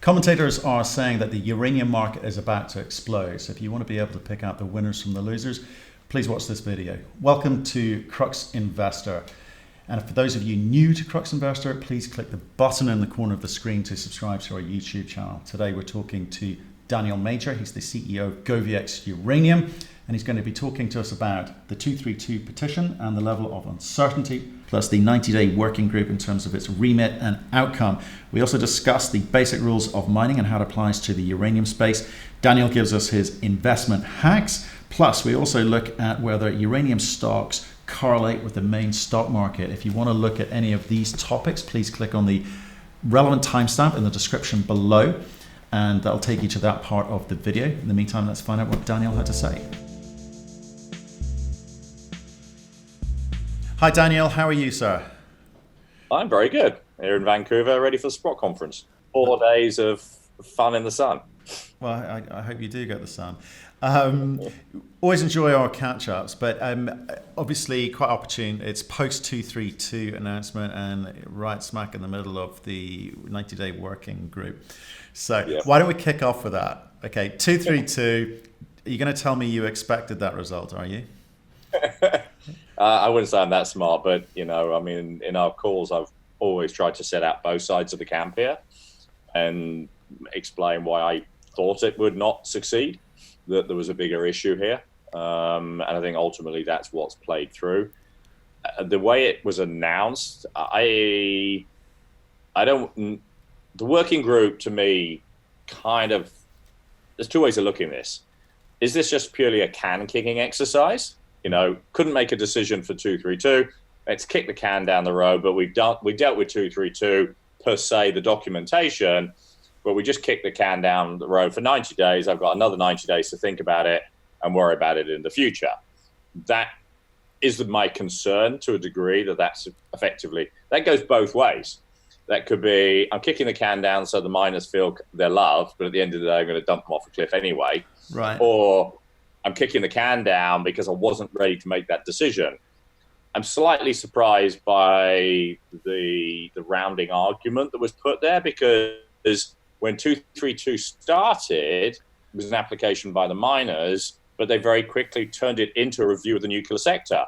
Commentators are saying that the uranium market is about to explode. So if you want to be able to pick out the winners from the losers, please watch this video. Welcome to Crux Investor. And for those of you new to Crux Investor, please click the button in the corner of the screen to subscribe to our YouTube channel. Today we're talking to Daniel Major. He's the CEO of GoviEx Uranium, and he's going to be talking to us about the 232 petition and the level of uncertainty, plus the 90-day working group in terms of its remit and outcome. We also discuss the basic rules of mining and how it applies to the uranium space. Daniel gives us his investment hacks, plus we also look at whether uranium stocks correlate with the main stock market. If you want to look at any of these topics, please click on the relevant timestamp in the description below, and that'll take you to that part of the video. In the meantime, let's find out what Daniel had to say. Hi Daniel, how are you, sir? I'm very good. Here in Vancouver, ready for the Sprott conference. 4 days of fun in the sun. Well, I hope you do get the sun. Always enjoy our catch-ups, but obviously quite opportune. It's post 232 announcement and right smack in the middle of the 90-day working group. So yeah. Why don't we kick off with that? Okay, 232, are you going to tell me you expected that result, are you? I wouldn't say I'm that smart, but I mean, in our calls, I've always tried to set out both sides of the camp here and explain why I thought it would not succeed, that there was a bigger issue here. And I think ultimately that's what's played through. The way it was announced, the working group to me there's two ways of looking at this. Is this just purely a can kicking exercise? Couldn't make a decision for 232. Let's kick the can down the road, but we dealt with 232 per se, the documentation, but we just kicked the can down the road for 90 days. I've got another 90 days to think about it and worry about it in the future. That is my concern to a degree, that's effectively, that goes both ways. That could be, I'm kicking the can down so the miners feel they're loved, but at the end of the day, I'm going to dump them off a cliff anyway. Right. Or I'm kicking the can down because I wasn't ready to make that decision. I'm slightly surprised by the rounding argument that was put there, because when 232 started, it was an application by the miners, but they very quickly turned it into a review of the nuclear sector.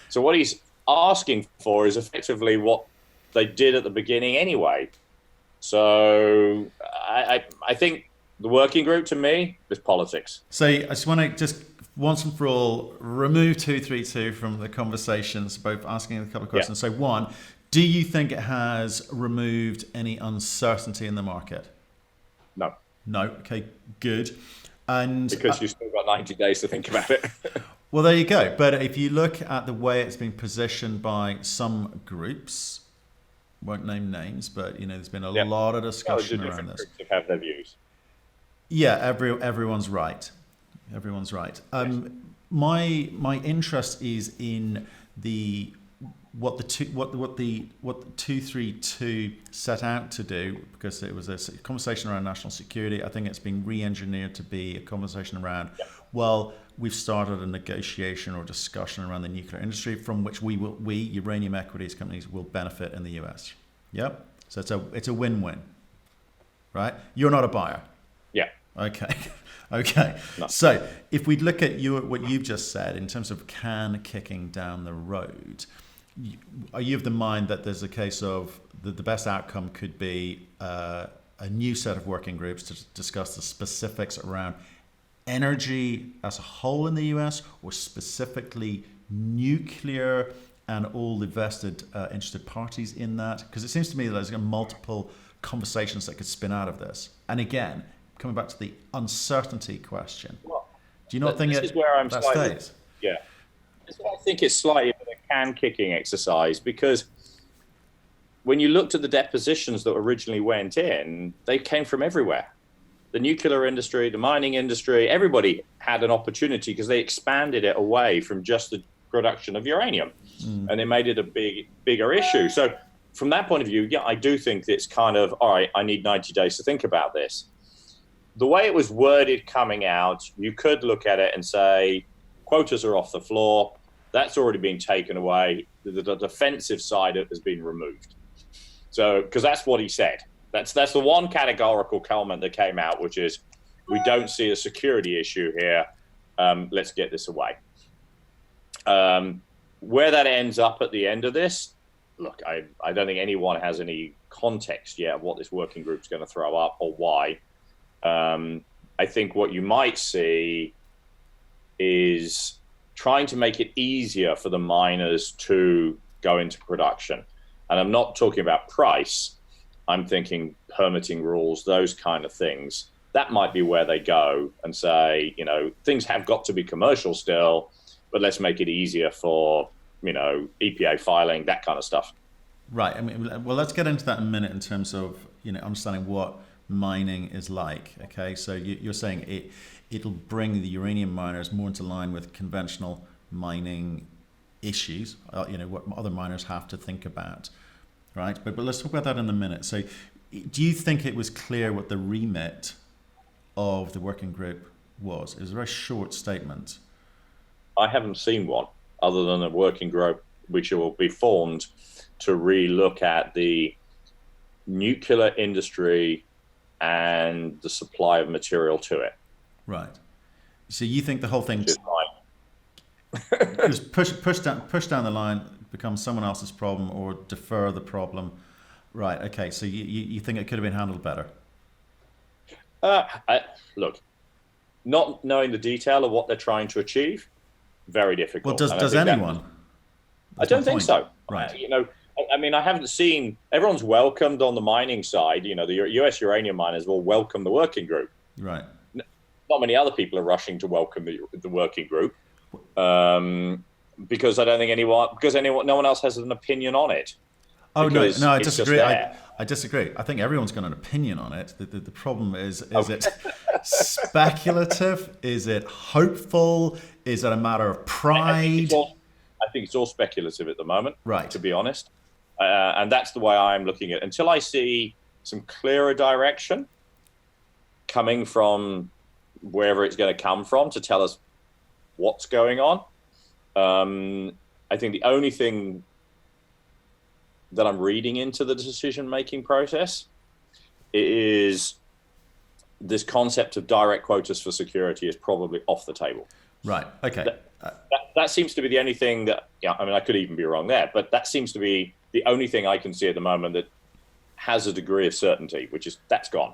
So what he's asking for is effectively what they did at the beginning anyway. So I think the working group, to me, is politics. So I just want to once and for all remove 232 from the conversations, both asking a couple of questions. Yeah. So one, do you think it has removed any uncertainty in the market? No. No. Okay, good. And because you've still got 90 days to think about it. Well, there you go. But if you look at the way it's been positioned by some groups, won't name names, but there's been a lot of discussion around this. Groups have their views. Yeah, everyone's right. Everyone's right. My interest is in what the 232 set out to do, because it was a conversation around national security. I think it's been re-engineered to be a conversation around, well, we've started a negotiation or discussion around the nuclear industry from which we uranium equities companies will benefit in the US. Yep. So it's a win-win, right? You're not a buyer. Yeah. Okay. Okay. No. So if we look at what you've just said in terms of can kicking down the road, are you of the mind that there's a case of the best outcome could be a new set of working groups to discuss the specifics around energy as a whole in the US, or specifically nuclear and all the vested interested parties in that? Because it seems to me that there's multiple conversations that could spin out of this. And again, coming back to the uncertainty question, do you not think this is where I'm slightly, stays? Yeah. I think it's slightly of a can-kicking exercise, because when you looked at the depositions that originally went in, they came from everywhere. The nuclear industry, the mining industry, everybody had an opportunity because they expanded it away from just the production of uranium, and they made it a bigger issue. So from that point of view, yeah, I do think it's kind of, all right, I need 90 days to think about this. The way it was worded coming out, you could look at it and say, quotas are off the floor. That's already been taken away. The defensive side has been removed. So, because that's what he said. That's the one categorical comment that came out, which is we don't see a security issue here. Let's get this away. Where that ends up at the end of this, look, I don't think anyone has any context yet of what this working group's going to throw up or why. I think what you might see is trying to make it easier for the miners to go into production. And I'm not talking about price. I'm thinking permitting rules, those kind of things. That might be where they go and say, things have got to be commercial still, but let's make it easier for, EPA filing, that kind of stuff. Right. I mean, well, let's get into that in a minute in terms of, understanding what mining is like. Okay. So you're saying it'll bring the uranium miners more into line with conventional mining issues, what other miners have to think about. Right. But let's talk about that in a minute. So do you think it was clear what the remit of the working group was? It was a very short statement. I haven't seen one other than a working group which will be formed to re-look at the nuclear industry and the supply of material to it. Right. So you think the whole thing just push down the line, becomes someone else's problem or defer the problem. Right. Okay. So you think it could have been handled better? Look, not knowing the detail of what they're trying to achieve, very difficult. Well, does anyone? I don't think so. Right. I haven't seen, everyone's welcomed on the mining side. The US Uranium miners will welcome the working group. Right. Not many other people are rushing to welcome the working group because I don't think no one else has an opinion on it. Oh, no, I disagree. I disagree. I think everyone's got an opinion on it. The problem is it speculative? Is it hopeful? Is it a matter of pride? I think it's all speculative at the moment, right? To be honest. And that's the way I'm looking at it. Until I see some clearer direction coming from wherever it's going to come from to tell us what's going on, I think the only thing that I'm reading into the decision-making process is this concept of direct quotas for security is probably off the table. Right. Okay. That seems to be the only thing that, I could even be wrong there, but that seems to be the only thing I can see at the moment that has a degree of certainty, which is that's gone.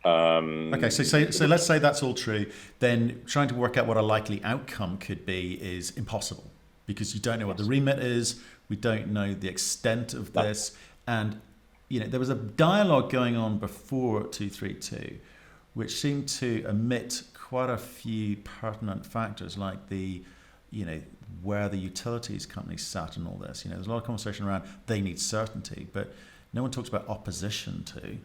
Okay, so let's say that's all true. Then trying to work out what a likely outcome could be is impossible because you don't know what the remit is. We don't know the extent of this. And, there was a dialogue going on before 232, which seemed to omit quite a few pertinent factors like the, where the utilities companies sat in all this. There's a lot of conversation around they need certainty, but no one talks about opposition to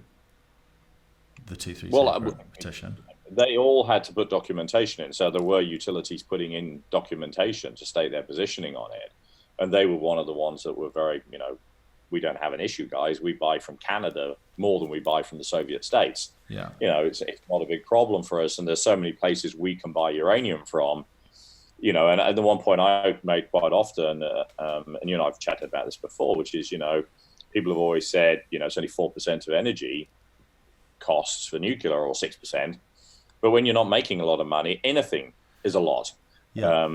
the 232 petition. They all had to put documentation in. So there were utilities putting in documentation to state their positioning on it. And they were one of the ones that were very, we don't have an issue, guys. We buy from Canada more than we buy from the Soviet states. Yeah. It's not a big problem for us. And there's so many places we can buy uranium from, and at the one point I've made quite often, and I've chatted about this before, which is, people have always said, it's only 4% of energy costs for nuclear or 6%. But when you're not making a lot of money, anything is a lot. Yeah.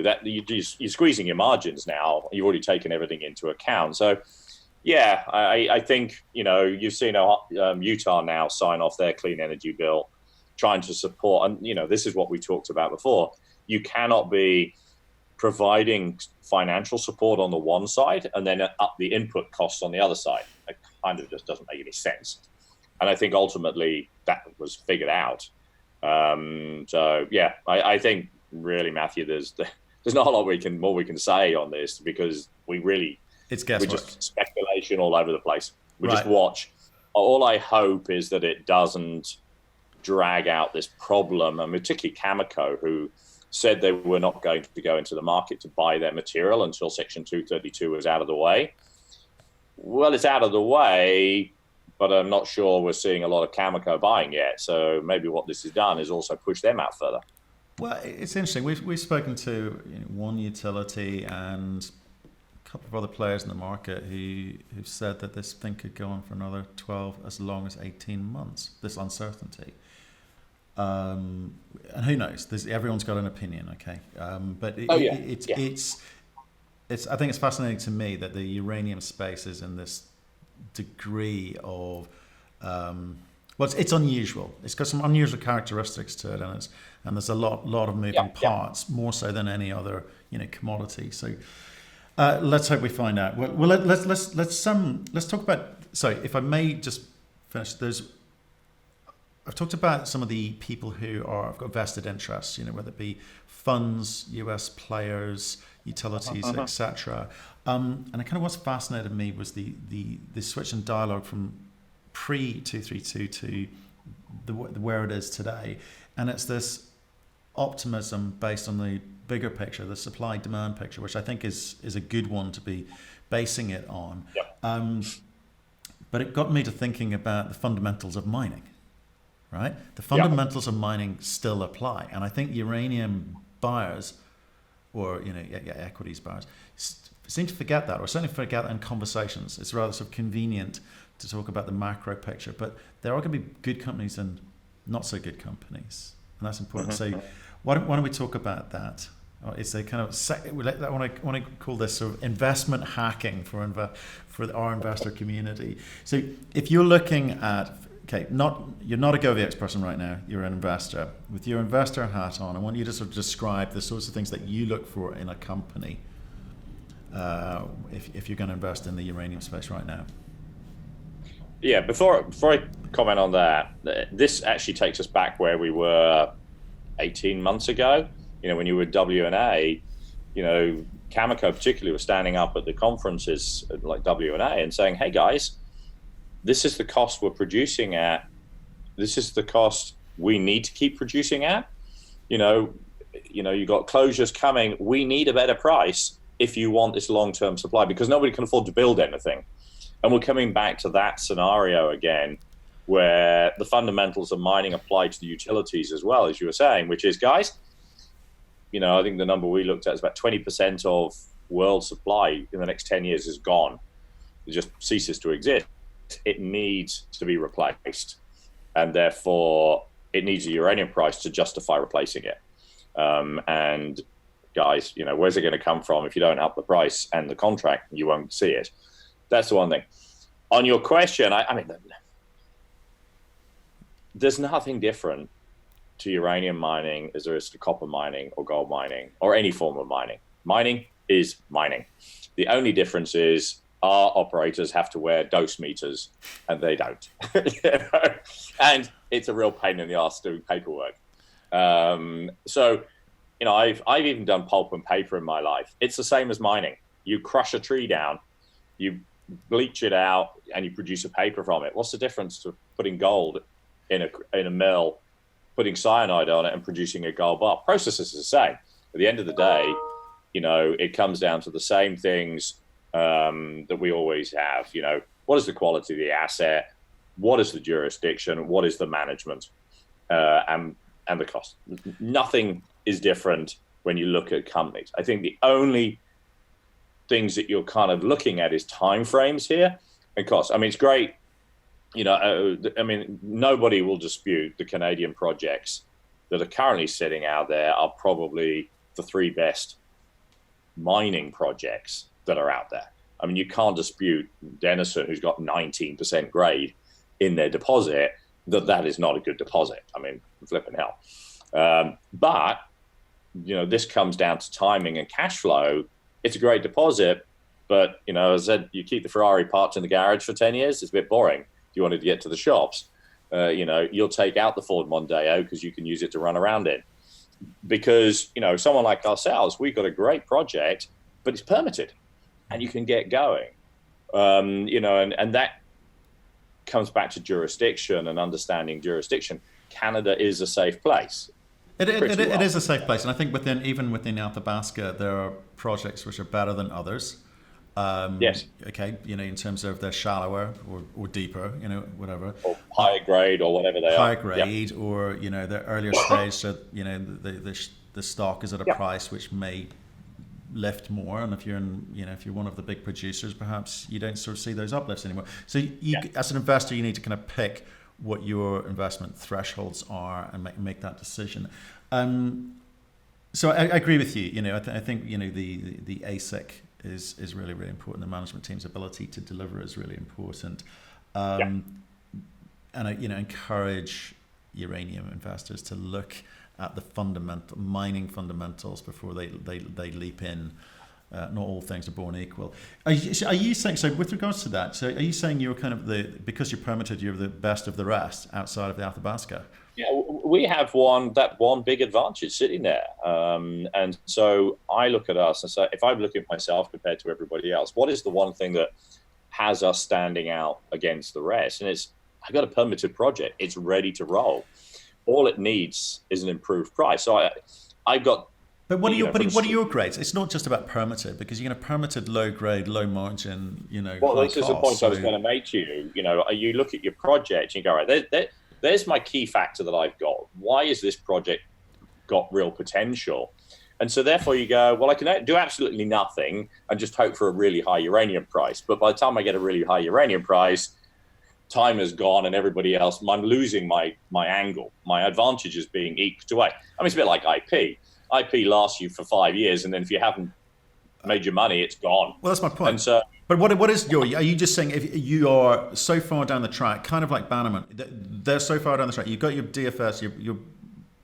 That you're squeezing your margins now. You've already taken everything into account. So, yeah, I think, you've seen Utah now sign off their clean energy bill, trying to support. And, this is what we talked about before. You cannot be providing financial support on the one side and then up the input costs on the other side. It kind of just doesn't make any sense. And I think ultimately that was figured out. So, yeah, I think really, Matthew, there's not a lot more we can say on this because it's guesswork. We're just speculation all over the place. We right. Just watch. All I hope is that it doesn't drag out this problem, and particularly Cameco, who said they were not going to go into the market to buy their material until Section 232 was out of the way. Well, it's out of the way, but I'm not sure we're seeing a lot of Cameco buying yet. So maybe what this has done is also push them out further. Well, it's interesting. We've spoken to one utility and a couple of other players in the market who've said that this thing could go on for another 12, as long as 18 months, this uncertainty. And who knows? Everyone's got an opinion, okay? But it's I think it's fascinating to me that the uranium space is in this degree of it's unusual. It's got some unusual characteristics to it, and there's a lot of moving parts, more so than any other commodity. So let's hope we find out. Well, let's talk about. So if I may just finish, I've talked about some of the people who have got vested interests, whether it be funds, US players, utilities, etc. And kind of what's fascinated me was the switch in dialogue from pre-232 to where it is today. And it's this optimism based on the bigger picture, the supply-demand picture, which I think is a good one to be basing it on. Yep. But it got me to thinking about the fundamentals of mining, right? The fundamentals of mining still apply. And I think uranium buyers or equities buyers seem to forget that, or certainly forget that in conversations. It's rather sort of convenient to talk about the macro picture, but there are going to be good companies and not so good companies, and that's important. So why don't we talk about that? It's a kind of I want to call this sort of investment hacking for our investor community. So if you're looking at you're not a GoviEx person right now, you're an investor. With your investor hat on, I want you to sort of describe the sorts of things that you look for in a company if you're going to invest in the uranium space right now. Yeah, before I comment on that, this actually takes us back where we were 18 months ago. When you were WNA, Cameco particularly was standing up at the conferences like WNA and saying, hey guys, this is the cost we're producing at. This is the cost we need to keep producing at. You got closures coming. We need a better price if you want this long-term supply, because nobody can afford to build anything. And we're coming back to that scenario again, where the fundamentals of mining apply to the utilities as well, as you were saying, which is, guys, I think the number we looked at is about 20% of world supply in the next 10 years is gone. It just ceases to exist. It needs to be replaced, and therefore it needs a uranium price to justify replacing it. And guys, where's it going to come from? If you don't up the price and the contract, you won't see it. That's the one thing. On your question, I mean, there's nothing different to uranium mining as there is to copper mining or gold mining or any form of mining. Mining is mining. The only difference is our operators have to wear dose meters and they don't. And it's a real pain in the ass doing paperwork. So, I've even done pulp and paper in my life. It's the same as mining. You crush a tree down, you bleach it out, and you produce a paper from it. What's the difference to putting gold in a mill, putting cyanide on it, and producing a gold bar? Process is the same. At the end of the day, it comes down to the same things that we always have. What is the quality of the asset? What is the jurisdiction? What is the management? And the cost. Nothing is different when you look at companies. I think the only things that you're kind of looking at is timeframes here and cost. I mean, it's great. Nobody will dispute the Canadian projects that are currently sitting out there are probably the three best mining projects that are out there. I mean, you can't dispute Denison, who's got 19% grade in their deposit, that is not a good deposit. I mean, flipping hell. But, this comes down to timing and cash flow. It's a great deposit, but, as I said, you keep the Ferrari parked in the garage for 10 years, it's a bit boring. If you wanted to get to the shops, you'll take out the Ford Mondeo because you can use it to run around in. Because, someone like ourselves, we've got a great project, but it's permitted and you can get going. And that comes back to jurisdiction and understanding jurisdiction. Canada is a safe place. It is a safe place. And I think even within Athabasca, there are projects which are better than others. Yes. Okay. In terms of they're shallower or deeper, whatever. Or higher grade or whatever they are. Higher grade, yep. Or, they're earlier stage. So, the stock is at a price which may lift more, and if you're if you're one of the big producers, perhaps you don't sort of see those uplifts anymore. So as an investor, you need to kind of pick what your investment thresholds are and make that decision. So I agree with you. I think the ASIC is really, really important. The management team's ability to deliver is really important. And I encourage uranium investors to look at the mining fundamentals before they leap in. Not all things are born equal. Are you saying, so with regards to that, so are you saying you're kind of because you're permitted, you're the best of the rest outside of the Athabasca? Yeah, we have one big advantage sitting there. And so I look at us and say, if I'm looking at myself compared to everybody else, what is the one thing that has us standing out against the rest? And it's, I got a permitted project. It's ready to roll. All it needs is an improved price. So I got. But what are your grades? It's not just about permitted, because you're going to permitted low grade, low margin, Well, this is the point I was going to make to you. You look at your project and you go, right, there's my key factor that I've got. Why is this project got real potential? And so therefore you go, well, I can do absolutely nothing and just hope for a really high uranium price. But by the time I get a really high uranium price, time has gone and everybody else, I'm losing my angle. My advantage is being eked away. I mean, it's a bit like IP. IP lasts you for 5 years, and then if you haven't made your money, it's gone. Well, that's my point. And so, but what is your? Are you just saying if you are so far down the track, kind of like Bannerman, they're so far down the track, you've got your DFS, you're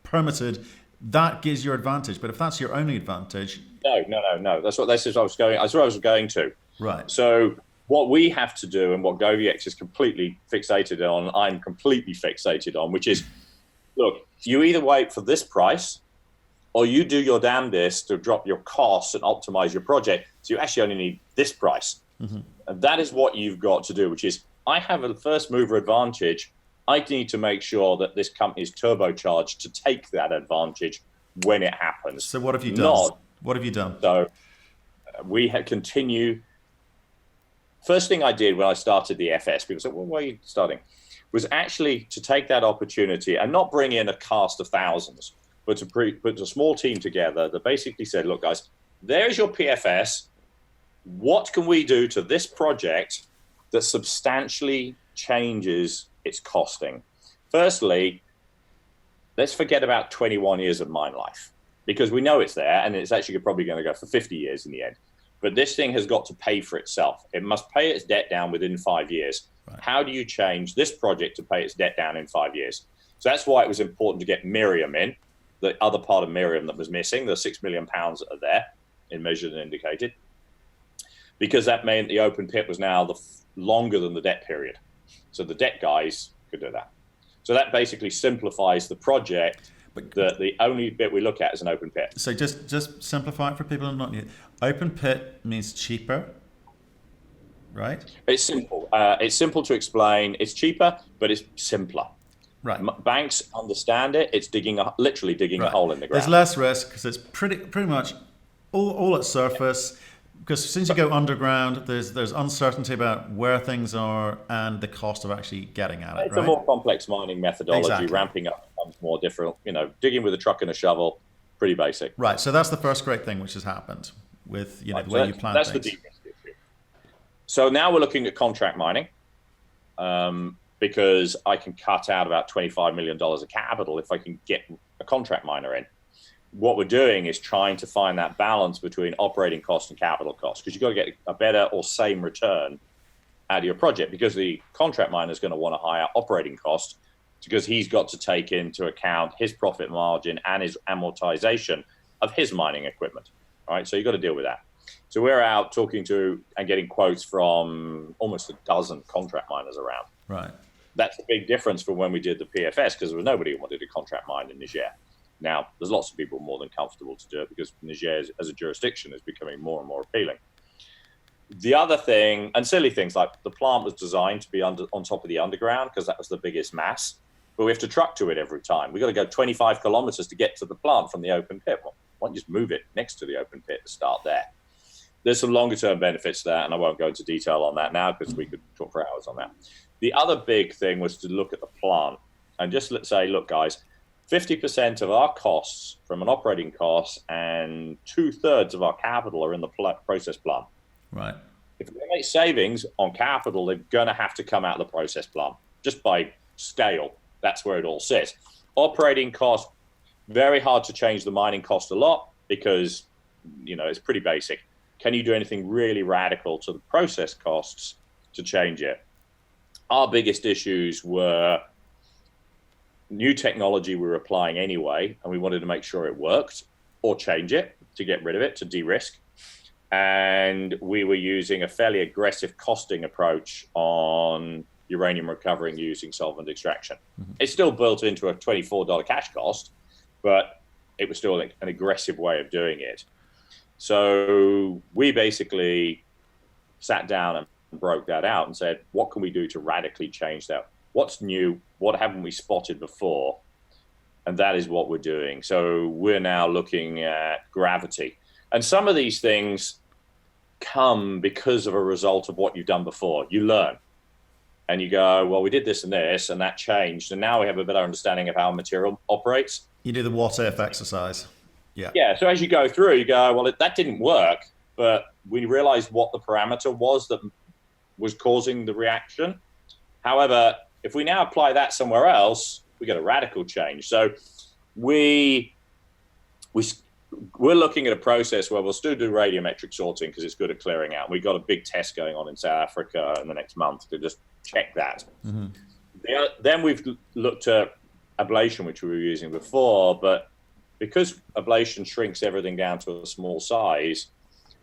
permitted, that gives your advantage. But if that's your only advantage, no. That's what I was going to. Right. So what we have to do, and what GoviEx is completely fixated on, I'm completely fixated on, which is, look, you either wait for this price, or you do your damnedest to drop your costs and optimize your project. So you actually only need this price. Mm-hmm. And that is what you've got to do, which is, I have a first mover advantage. I need to make sure that this company is turbocharged to take that advantage when it happens. So what have you done? What have you done? So we had continue. First thing I did when I started the FS, people said, well, why are you starting? Was actually to take that opportunity and not bring in a cast of thousands, but to put a small team together that basically said, look, guys, there's your PFS. What can we do to this project that substantially changes its costing? Firstly, let's forget about 21 years of mine life, because we know it's there, and it's actually probably going to go for 50 years in the end. But this thing has got to pay for itself. It must pay its debt down within 5 years. Right. How do you change this project to pay its debt down in 5 years? So that's why it was important to get Miriam in. The other part of Miriam that was missing, the £6 million that are there in measured and indicated, because that meant the open pit was now longer than the debt period. So the debt guys could do that. So that basically simplifies the project. But the only bit we look at is an open pit. So just simplify it for people who are not new. Open pit means cheaper, right? It's simple. It's simple to explain. It's cheaper, but it's simpler. Right. Banks understand it. It's literally digging a hole in the ground. There's less risk because it's pretty much all at surface. Because since you go underground, there's uncertainty about where things are and the cost of actually getting at it. It's a more complex mining methodology. Exactly. Ramping up becomes more different. Digging with a truck and a shovel, pretty basic. Right. So that's the first great thing which has happened with the way you plan things. That's the deepest issue. So now we're looking at contract mining. Because I can cut out about $25 million of capital if I can get a contract miner in. What we're doing is trying to find that balance between operating cost and capital cost, because you've got to get a better or same return out of your project, because the contract miner is going to want a higher operating cost because he's got to take into account his profit margin and his amortization of his mining equipment. All right, so you've got to deal with that. So we're out talking to and getting quotes from almost a dozen contract miners around. Right. That's a big difference from when we did the PFS, because there was nobody who wanted to contract mine in Niger. Now, there's lots of people more than comfortable to do it because Niger as a jurisdiction is becoming more and more appealing. The other thing, and silly things like the plant was designed to be on top of the underground because that was the biggest mass, but we have to truck to it every time. We've got to go 25 kilometers to get to the plant from the open pit. Well, why don't you just move it next to the open pit to start there? There's some longer term benefits to that, and I won't go into detail on that now because we could talk for hours on that. The other big thing was to look at the plant and just let's say, look, guys, 50% of our costs from an operating cost and 2/3 of our capital are in the process plant. Right. If we make savings on capital, they're going to have to come out of the process plant just by scale. That's where it all sits. Operating cost, very hard to change the mining cost a lot because, it's pretty basic. Can you do anything really radical to the process costs to change it? Our biggest issues were new technology we were applying anyway, and we wanted to make sure it worked or change it to get rid of it, to de-risk. And we were using a fairly aggressive costing approach on uranium recovery using solvent extraction. Mm-hmm. It's still built into a $24 cash cost, but it was still an aggressive way of doing it. So we basically sat down and broke that out and said, what can we do to radically change that? What's new? What haven't we spotted before? And that is what we're doing. So we're now looking at gravity. And some of these things come because of a result of what you've done before. You learn and you go, well, we did this and this, and that changed. And now we have a better understanding of how material operates. You do the what if exercise. Yeah. Yeah. So as you go through, you go, well, that didn't work, but we realized what the parameter was that was causing the reaction. However, if we now apply that somewhere else, we get a radical change. So we're looking at a process where we'll still do radiometric sorting because it's good at clearing out. We've got a big test going on in South Africa in the next month to just check that. Mm-hmm. Then we've looked at ablation, which we were using before, but because ablation shrinks everything down to a small size,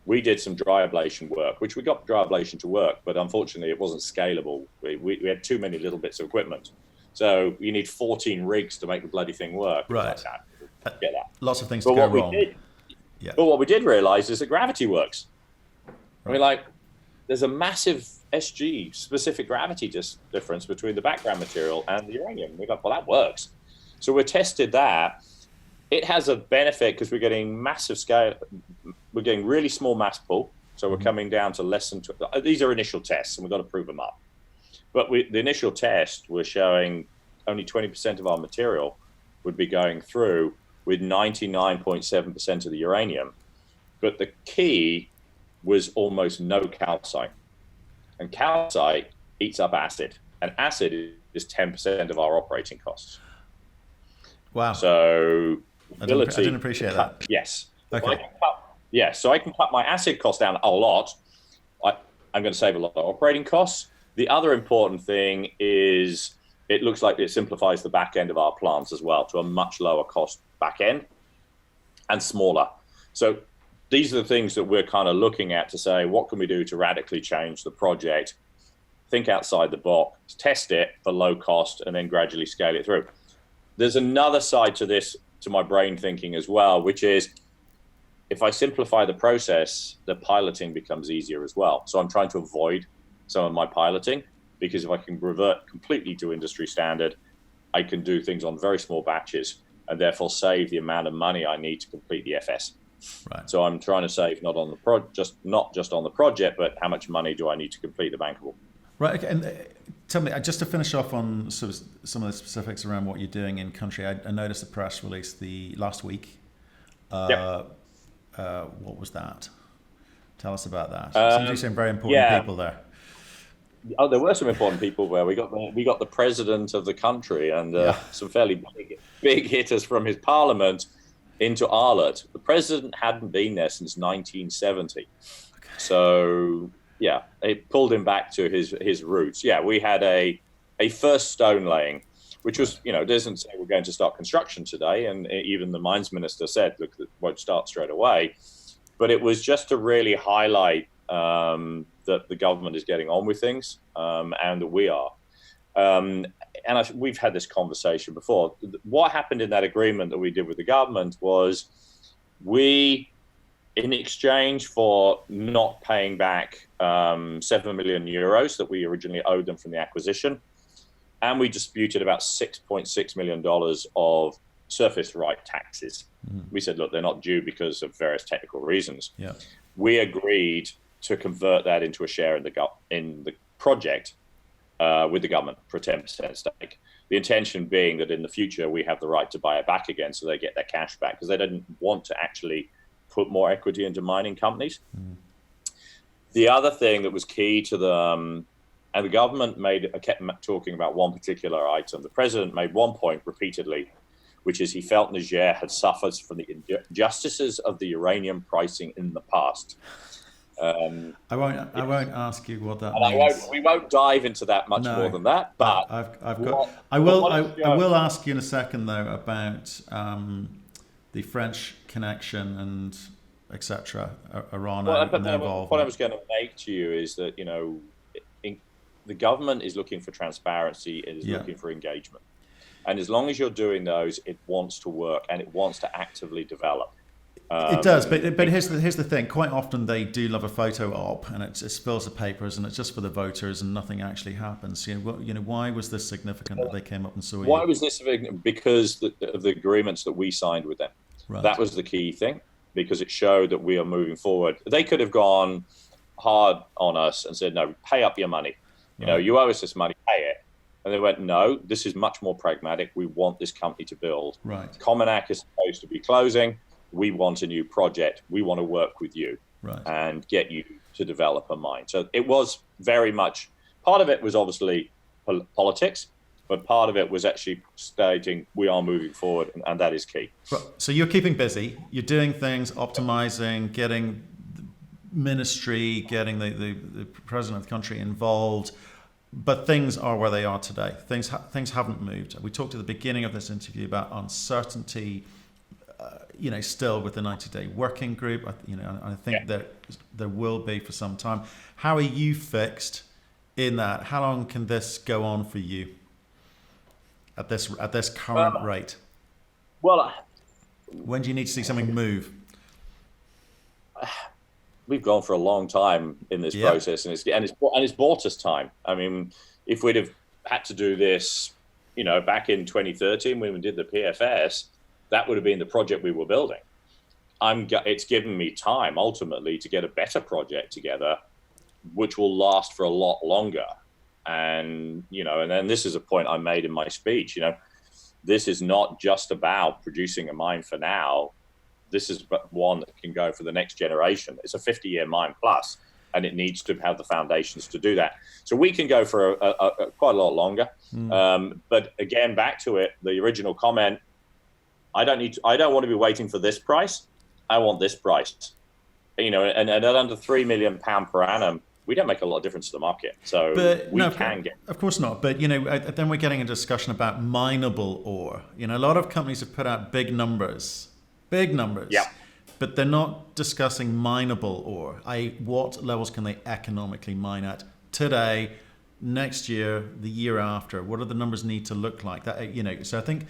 we did some dry ablation work, which we got dry ablation to work, but unfortunately it wasn't scalable. We had too many little bits of equipment. So you need 14 rigs to make the bloody thing work. Right. Like that. Get that. Lots of things to go wrong. But what we did realize is that gravity works. Right. I mean, there's a massive SG, specific gravity difference between the background material and the uranium. We got, well, that works. So we tested that. It has a benefit because we're getting massive scale. We're getting really small mass pull. So we're coming down to less than these are initial tests, and we've got to prove them up. But the initial test was showing only 20% of our material would be going through with 99.7% of the uranium. But the key was almost no calcite. And calcite eats up acid. And acid is 10% of our operating costs. Wow. So I didn't appreciate that. Yes. Okay. So I can cut my acid cost down a lot. I'm going to save a lot of operating costs. The other important thing is it looks like it simplifies the back end of our plants as well to a much lower cost back end and smaller. So these are the things that we're kind of looking at to say, what can we do to radically change the project, think outside the box, test it for low cost, and then gradually scale it through. There's another side to this, to my brain thinking as well, which is if I simplify the process, the piloting becomes easier as well. So I'm trying to avoid some of my piloting, because if I can revert completely to industry standard, I can do things on very small batches and therefore save the amount of money I need to complete the FS. Right. So I'm trying to save not just on the project, but how much money do I need to complete the bankable? Right. Okay. And tell me, just to finish off on sort of some of the specifics around what you're doing in country, I noticed a press release the last week. What was that? Tell us about that. Seems like some very important people there. Oh, there were some important people there. We got the president of the country and some fairly big hitters from his parliament into Arlott. The president hadn't been there since 1970. Okay. So it pulled him back to his roots. Yeah, we had a first stone laying, which was, it doesn't say we're going to start construction today, and even the mines minister said, look, it won't start straight away. But it was just to really highlight that the government is getting on with things, and that we are. We've had this conversation before. What happened in that agreement that we did with the government was we, in exchange for not paying back 7 million euros that we originally owed them from the acquisition, and we disputed about $6.6 million of surface right taxes. Mm-hmm. We said, look, they're not due because of various technical reasons. Yeah. We agreed to convert that into a share in the project with the government for a 10% stake. The intention being that in the future we have the right to buy it back again, so they get their cash back, because they didn't want to actually put more equity into mining companies. The other thing that was key to them, and the government kept talking about one particular item. The president made one point repeatedly, which is he felt Niger had suffered from the injustices of the uranium pricing in the past. I won't ask you what that means. We won't dive into that much more than that. But I will ask you in a second though about the French connection and etc. Iran and their involvement. What I was going to make to you is that the government is looking for transparency, it is looking for engagement, and as long as you're doing those, it wants to work and it wants to actively develop. It does, but here's the thing. Quite often they do love a photo op, and it spills the papers, and it's just for the voters, and nothing actually happens. Why was this significant that they came up and saw you? Why was this significant? Because of the agreements that we signed with them. Right. That was the key thing, because it showed that we are moving forward. They could have gone hard on us and said, "No, pay up your money. You owe us this money, pay it." And they went, "No, this is much more pragmatic. We want this company to build. Right. Cominac is supposed to be closing. We want a new project. We want to work with you and get you to develop a mine." So it was very much, part of it was obviously politics, but part of it was actually stating we are moving forward, and that is key. So you're keeping busy. You're doing things, optimizing, getting the ministry, getting the president of the country involved. But things are where they are today. Things haven't moved. We talked at the beginning of this interview about uncertainty. Still with the 90-day working group, I think that there will be for some time. How are you fixed in that? How long can this go on for you at this current rate? Well, when do you need to see something move? We've gone for a long time in this process, and it's bought us time. I mean, if we'd have had to do this, back in 2013 when we did the PFS. That would have been the project we were building. It's given me time ultimately to get a better project together, which will last for a lot longer. And then this is a point I made in my speech. This is not just about producing a mine for now. This is one that can go for the next generation. It's a 50-year mine plus, and it needs to have the foundations to do that. So we can go for quite a lot longer. But again, back to it, the original comment. I don't want to be waiting for this price. I want this price. And at under £3 million per annum, we don't make a lot of difference to the market. So of course not. But then we're getting a discussion about mineable ore. A lot of companies have put out big numbers. Yeah. But they're not discussing mineable ore. What levels can they economically mine at today, next year, the year after? What do the numbers need to look like? So I think.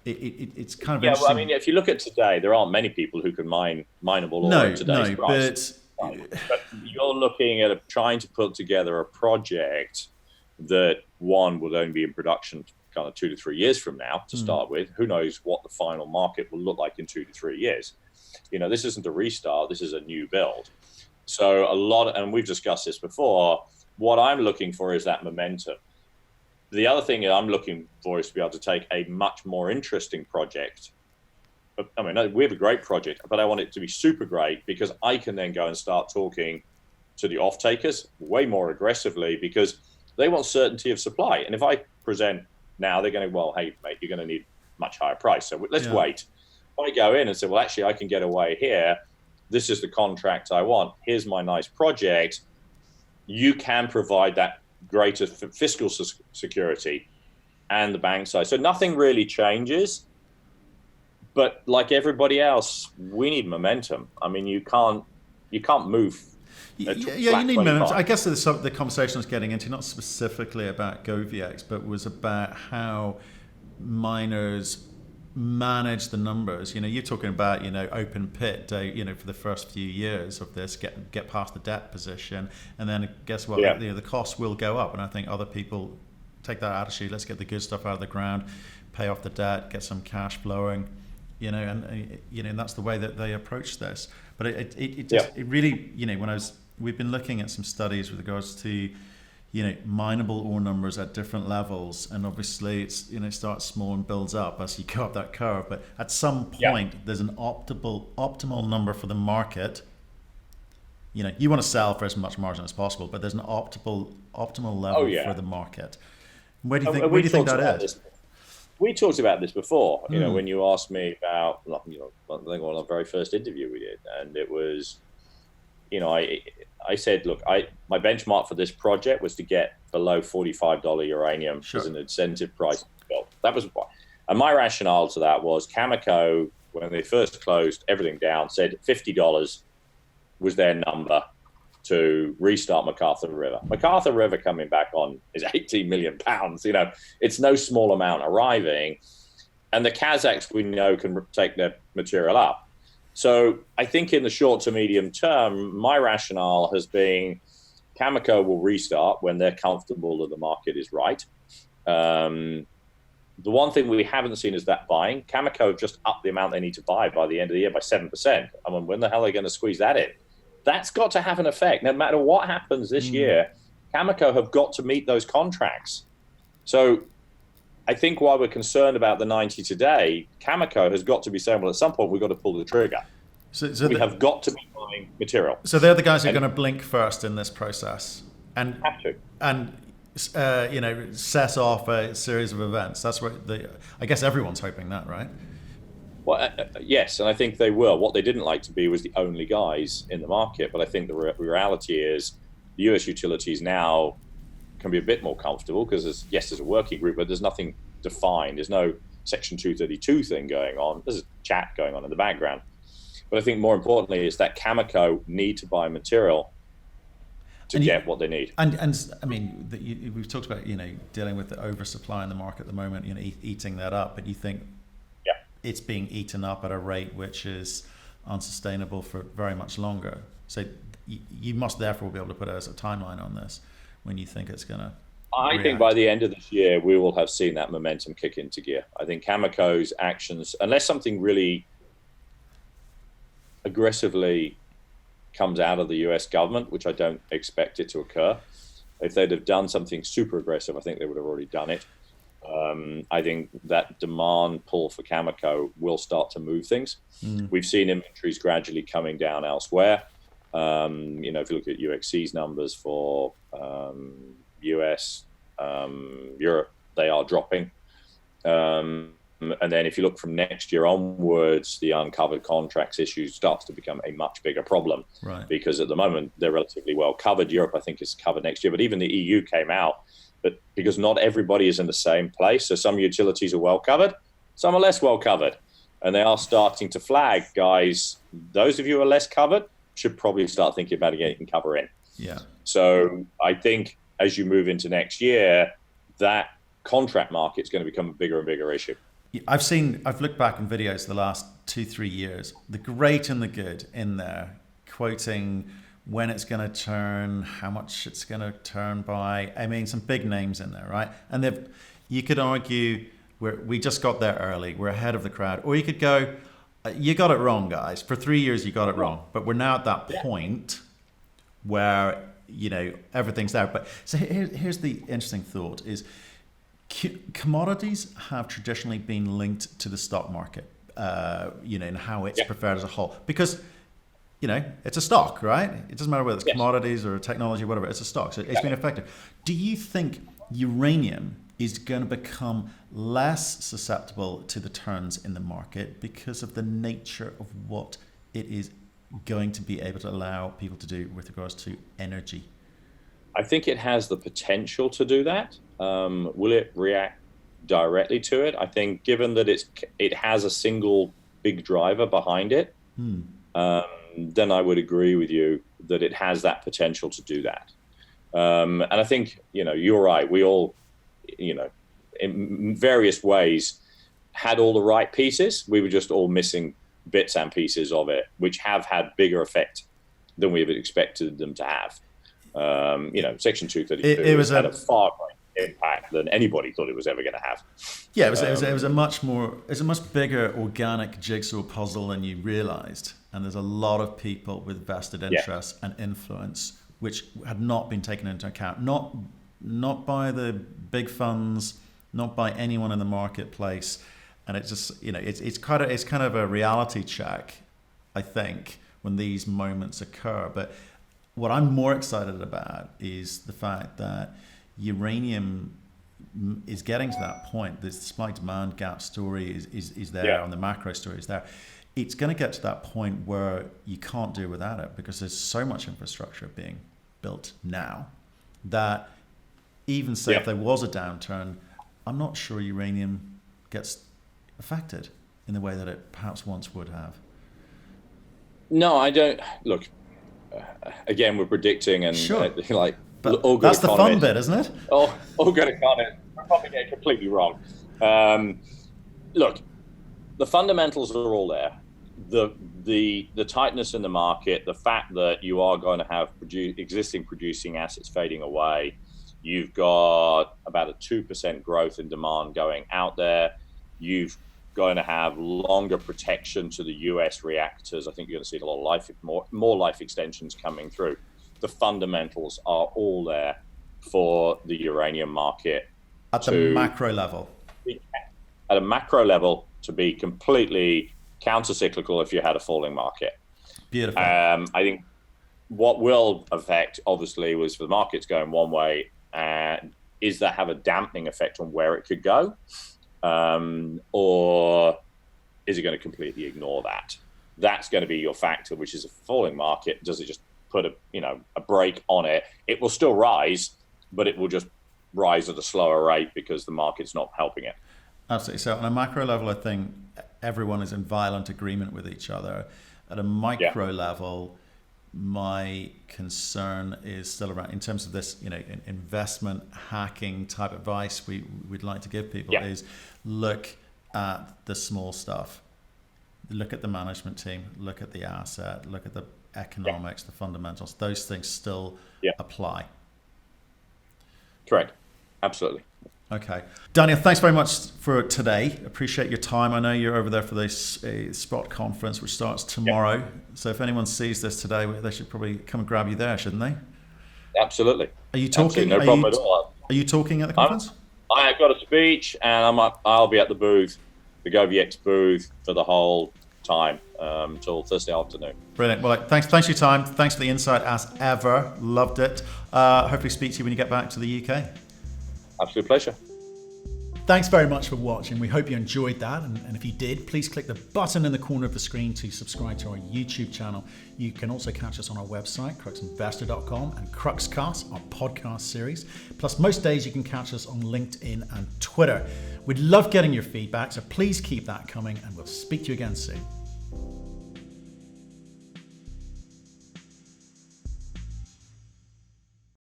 It's kind of interesting. Well, I mean, if you look at today, there aren't many people who can mine mineable ore at today's price. But you're looking at trying to put together a project that will only be in production kind of 2 to 3 years from now to start with. Who knows what the final market will look like in 2 to 3 years? This isn't a restart. This is a new build. So and we've discussed this before. What I'm looking for is that momentum. The other thing I'm looking for is to be able to take a much more interesting project. I mean, we have a great project, but I want it to be super great because I can then go and start talking to the off-takers way more aggressively because they want certainty of supply. And if I present now, they're going, well, hey, mate, you're going to need much higher price. So let's wait. If I go in and say, well, actually, I can get away here. This is the contract I want. Here's my nice project. You can provide that greater fiscal security and the bank side. So nothing really changes, but like everybody else, we need momentum. I mean, you can't move. You need momentum. I guess the conversation I was getting into, not specifically about GoviEx, but was about how miners manage the numbers. You're talking about open pit, for the first few years of this, get past the debt position, and then guess what? The costs will go up. And I think other people take that attitude. Let's get the good stuff out of the ground, pay off the debt, get some cash flowing, and that's the way that they approach this. But it really, we've been looking at some studies with regards to mineable ore numbers at different levels, and obviously it's starts small and builds up as you go up that curve. But at some point, there's an optimal number for the market. You want to sell for as much margin as possible, but there's an optimal level for the market. Where do you think that is? We talked about this before. When you asked me about, I think on the very first interview we did, and it was, I said, look, my benchmark for this project was to get below $45 uranium as an incentive price. That was, and my rationale to that was Cameco, when they first closed everything down, said $50 was their number to restart McArthur River. McArthur River coming back on is 18 million pounds. It's no small amount arriving, and the Kazakhs we know can take their material up. So I think in the short to medium term, my rationale has been Cameco will restart when they're comfortable that the market is right. The one thing we haven't seen is that buying. Cameco have just upped the amount they need to buy by the end of the year by 7%. I mean, when the hell are they going to squeeze that in? That's got to have an effect. No matter what happens this year, Cameco have got to meet those contracts. So I think while we're concerned about the 90 today, Cameco has got to be saying, well, at some point we've got to pull the trigger. So we have got to be buying material. So they're the guys who are going to blink first in this process and have to. And set off a series of events. That's what I guess everyone's hoping that, right? Well, yes, and I think they will. What they didn't like to be was the only guys in the market, but I think the reality is the US utilities now can be a bit more comfortable because there's a working group, but there's nothing defined. There's no Section 232 thing going on. There's a chat going on in the background. But I think more importantly is that Cameco need to buy material to get what they need. And I mean, we've talked about, dealing with the oversupply in the market at the moment, eating that up, but you think it's being eaten up at a rate which is unsustainable for very much longer. So you must therefore be able to put a timeline on this when you think it's going to I think by the end of this year, we will have seen that momentum kick into gear. I think Cameco's actions, unless something really aggressively comes out of the US government, which I don't expect it to occur, if they'd have done something super aggressive, I think they would have already done it. I think that demand pull for Cameco will start to move things. We've seen inventories gradually coming down elsewhere. If you look at UxC's numbers for US, Europe, they are dropping. And then if you look from next year onwards, the uncovered contracts issue starts to become a much bigger problem. Right. Because at the moment, they're relatively well covered. Europe, I think, is covered next year. But even the EU came out. But because not everybody is in the same place, so some utilities are well covered, some are less well covered. And they are starting to flag, guys, those of you who are less covered should probably start thinking about getting cover in. Yeah. So I think as you move into next year, that contract market is going to become a bigger and bigger issue. I've looked back in videos the last 2-3 years, the great and the good in there, quoting when it's going to turn, how much it's going to turn by. I mean, some big names in there, right? And you could argue we just got there early, we're ahead of the crowd, or you could go, you got it wrong, guys. For 3 years, you got it wrong. But we're now at that point where everything's there. But so here's the interesting thought: is commodities have traditionally been linked to the stock market, and how it's preferred as a whole, because it's a stock, right? It doesn't matter whether it's commodities or technology or whatever, it's a stock. So it's been effective. Do you think uranium is going to become less susceptible to the turns in the market because of the nature of what it is going to be able to allow people to do with regards to energy? I think it has the potential to do that. Will it react directly to it? I think given that it has a single big driver behind it, then I would agree with you that it has that potential to do that. And I think, you're right. We all, in various ways had all the right pieces. We were just all missing bits and pieces of it, which have had bigger effect than we have expected them to have. Section 232 has had a far greater impact than anybody thought it was ever going to have. Yeah, it was a much bigger organic jigsaw puzzle than you realized. And there's a lot of people with vested interests and influence which had not been taken into account, not not by the big funds, not by anyone in the marketplace. And it's just, it's kind of a reality check, I think, when these moments occur. But what I'm more excited about is the fact that uranium is getting to that point. The supply demand gap story is there, and the macro story is there. It's going to get to that point where you can't do without it, because there's so much infrastructure being built now that even say if there was a downturn, I'm not sure uranium gets affected in the way that it perhaps once would have. No, I don't. Look, again, we're predicting and but all good that's the fun economists. bit, isn't it? All good economists. We're probably getting completely wrong. Look, the fundamentals are all there. The tightness in the market, the fact that you are going to have existing producing assets fading away. You've got about a 2% growth in demand going out there. You've going to have longer protection to the US reactors. I think you're going to see a lot of more life extensions coming through. The fundamentals are all there for the uranium market at the macro level. At a macro level, to be completely counter-cyclical if you had a falling market. Beautiful. I think what will affect, obviously, was for the markets going one way, is that have a dampening effect on where it could go, or is it going to completely ignore that? That's going to be your factor, which is a falling market. Does it just put a brake on it? It will still rise, but it will just rise at a slower rate because the market's not helping it. Absolutely. So on a macro level, I think everyone is in violent agreement with each other. At a micro level, my concern is still around, in terms of this, investment hacking type advice we'd like to give people is look at the small stuff. Look at the management team, look at the asset, look at the economics, the fundamentals. Those things still apply. Correct. Absolutely. Okay. Daniel, thanks very much for today. Appreciate your time. I know you're over there for this spot conference, which starts tomorrow. Yeah. So if anyone sees this today, they should probably come and grab you there, shouldn't they? Absolutely. Are you talking? Absolutely. No problem at all. Are you talking at the conference? I've got a speech, and I'll be at the booth, the GoviEx booth, for the whole time till Thursday afternoon. Brilliant. Well, thanks for your time. Thanks for the insight as ever. Loved it. Hopefully speak to you when you get back to the UK. Absolute pleasure. Thanks very much for watching. We hope you enjoyed that. And if you did, please click the button in the corner of the screen to subscribe to our YouTube channel. You can also catch us on our website, cruxinvestor.com, and Cruxcast, our podcast series. Plus, most days you can catch us on LinkedIn and Twitter. We'd love getting your feedback, so please keep that coming, and we'll speak to you again soon.